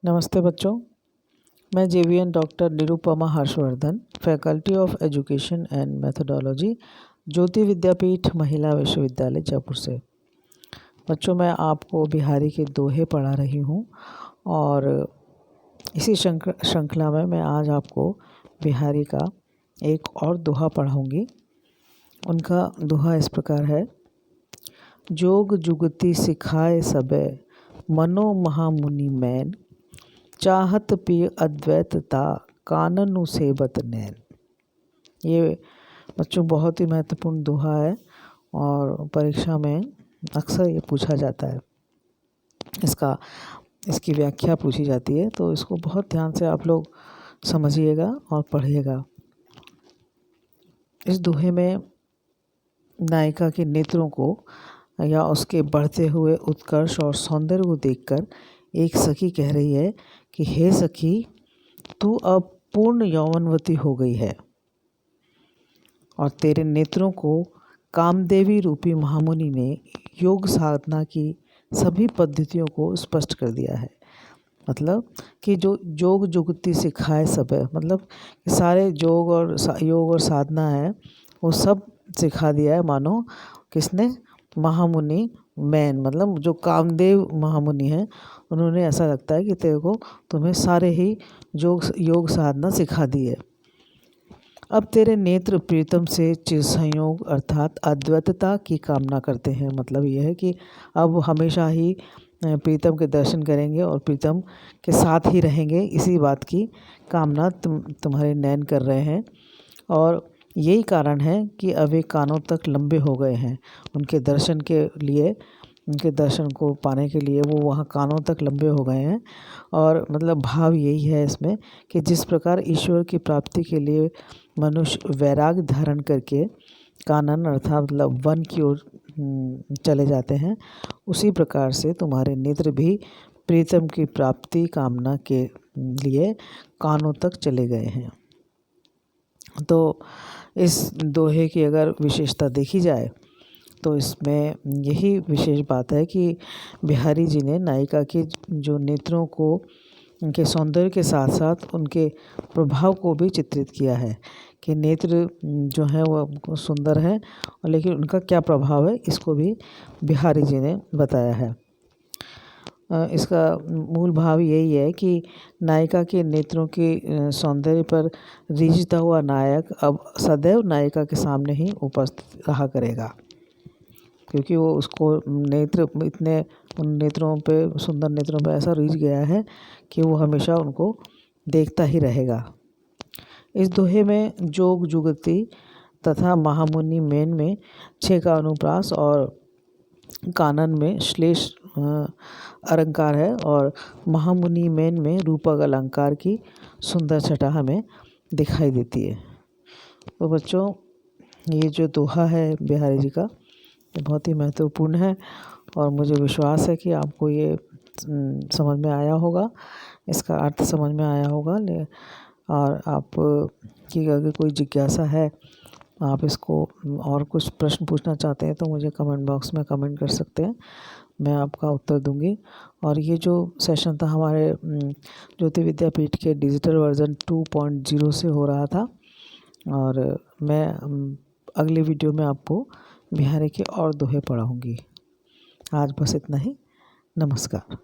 नमस्ते बच्चों, मैं JVN doctor Nirupama Harshvardhan, faculty of education and methodology, Jyoti Vidyapeeth Mahila Vishwavidyalaya Jaipur से। बच्चों, मैं आपको बिहारी के दोहे पढ़ा रही हूँ और इसी श्रृंखला में मैं आज आपको बिहारी का एक और दोहा पढ़ाऊँगी। उनका दोहा इस प्रकार है। जोग जुगति सिखाए सबे, मनो महामुनि मैन, चाहत पिय अद्वैतता, कानन सेबत नैन। ये बच्चों बहुत ही महत्वपूर्ण दोहा है और परीक्षा में अक्सर ये पूछा जाता है। इसकी व्याख्या पूछी जाती है, तो इसको बहुत ध्यान से आप लोग समझिएगा और पढ़िएगा। इस दोहे में नायिका के नेत्रों को या उसके बढ़ते हुए उत्कर्ष और सौंदर्य को देखकर एक सखी कह रही है कि हे सखी, तू अब पूर्ण यौवनवती हो गई है और तेरे नेत्रों को कामदेवी रूपी महामुनि ने योग साधना की सभी पद्धतियों को स्पष्ट कर दिया है। मतलब कि जो योग जुगति सिखाए सब है, मतलब सारे योग और साधना है वो सब सिखा दिया है। मानो किसने? महामुनि मैन, मतलब जो कामदेव महामुनि हैं, उन्होंने ऐसा लगता है कि तुम्हें सारे ही योग साधना सिखा दी है। अब तेरे नेत्र प्रीतम से चिरसंयोग अर्थात अद्वैतता की कामना करते हैं। मतलब यह है कि अब हमेशा ही प्रीतम के दर्शन करेंगे और प्रीतम के साथ ही रहेंगे, इसी बात की कामना तुम्हारे नैन कर रहे हैं। और यही कारण है कि अब वे कानों तक लंबे हो गए हैं। उनके दर्शन के लिए, उनके दर्शन को पाने के लिए वो वहाँ कानों तक लंबे हो गए हैं। और मतलब भाव यही है इसमें कि जिस प्रकार ईश्वर की प्राप्ति के लिए मनुष्य वैराग्य धारण करके कानन अर्थात मतलब वन की ओर चले जाते हैं, उसी प्रकार से तुम्हारे नेत्र भी प्रीतम की प्राप्ति कामना के लिए कानों तक चले गए हैं। तो इस दोहे की अगर विशेषता देखी जाए तो इसमें यही विशेष बात है कि बिहारी जी ने नायिका के जो नेत्रों को उनके सौंदर्य के साथ साथ उनके प्रभाव को भी चित्रित किया है कि नेत्र जो है वो सुंदर है, लेकिन उनका क्या प्रभाव है इसको भी बिहारी जी ने बताया है। इसका मूल भाव यही है कि नायिका के नेत्रों के सौंदर्य पर रीझता हुआ नायक अब सदैव नायिका के सामने ही उपस्थित रहा करेगा, क्योंकि वो उसको नेत्र इतने उन नेत्रों पे, सुंदर नेत्रों पे ऐसा रीझ गया है कि वो हमेशा उनको देखता ही रहेगा। इस दोहे में जोग जुगति तथा महामुनि मैन में 6 का अनुप्रास और कानन में श्लेष अलंकार है और महामुनि मैन में रूपक अलंकार की सुंदर छटा हमें दिखाई देती है। तो बच्चों, ये जो दोहा है बिहारी जी का, ये बहुत ही महत्वपूर्ण है और मुझे विश्वास है कि आपको ये समझ में आया होगा, इसका अर्थ समझ में आया होगा। और आप की अगर कोई जिज्ञासा है, आप इसको और कुछ प्रश्न पूछना चाहते हैं तो मुझे कमेंट बॉक्स में कमेंट कर सकते हैं, मैं आपका उत्तर दूंगी। और ये जो सेशन था हमारे ज्योति विद्यापीठ के डिजिटल वर्जन 2.0 से हो रहा था और मैं अगले वीडियो में आपको बिहारी के और दोहे पढ़ाऊँगी। आज बस इतना ही। नमस्कार।